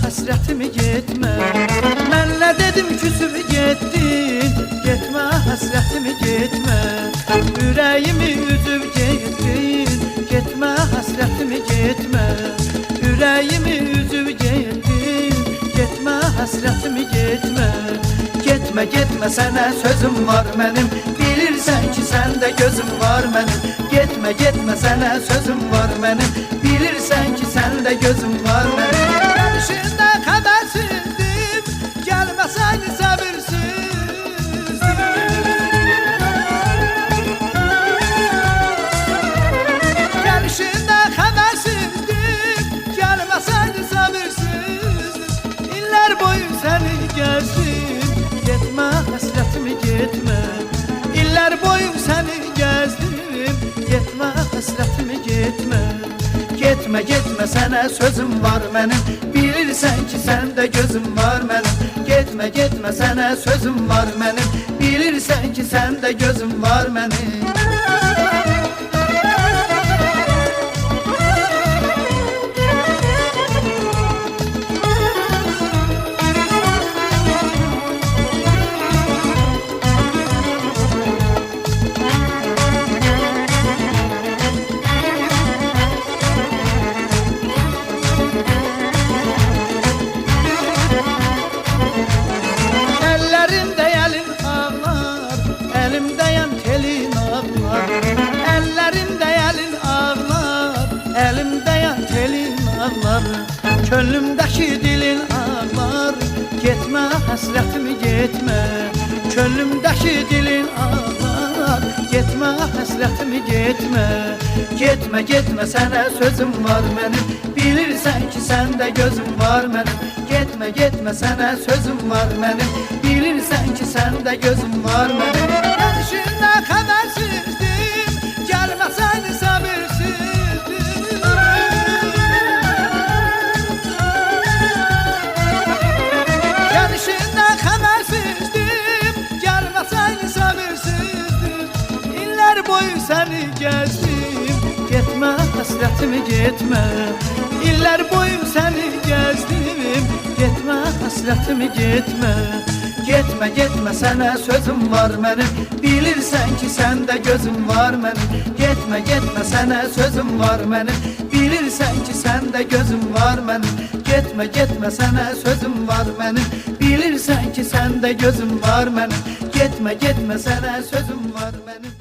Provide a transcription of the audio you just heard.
həsrətimi getmə. Mən nə dedim küsüb getdin, getmə həsrətimi getmə. Ürəyimi üzüb getdin, getmə həsrətimi getmə. Ürəyimi üzüb getdin, getmə həsrətimi getmə. Getmə, getmə, sənə sözüm var mənim, bilirsən ki, səndə gözüm var mənim. Getmə, getmə, sənə sözüm var mənim, bilirsən ki, səndə gözüm var mənim. Gəlişindən xəbərsizdim, gəlməsəydi səbirsizdim. Gəlişindən xəbərsizdim, gəlməsəydi səbirsizdim. İllər boyu səni gəzdim, getmə, həsrətimi getmə. İllər boyu səni gəzdim, getmə, həsrətimi getmə. Getmə, getmə, sənə sözüm var mənim, bilirsən ki, səndə gözüm var mənim. Getmə, getmə, sənə sözüm var mənim, bilirsən ki, səndə gözüm var mənim. Könlümdəki dilin ağlar, getmə, həsrətimi getmə. Könlümdəki dilin ağlar, getmə, həsrətimi getmə. Getmə, getmə, sənə sözüm var mənim, bilirsən ki, səndə gözüm var mənim. Getmə, getmə, sənə sözüm var mənim, bilirsən ki, səndə gözüm var mənim. Gəlişindən xəbərsizdim, gəlməsəydi səbirsizdim. Gəlişindən xəbərsizdim, gəlməsəydi səbirsizdim. İllər boyu səni gəzdim, getmə, həsrətimi getmə. İllər boyu səni gəzdim, getmə, həsrətimi getmə. Getmə, getmə, sənə sözüm var mənim, bilirsən ki, səndə gözüm var mənim. Getmə, getmə, sənə sözüm var mənim, bilirsən ki, səndə gözüm var mənim. Getmə, getmə, sənə sözüm var mənim, bilirsən ki, səndə gözüm var mənim. Getmə, getmə, sənə sözüm var mənim.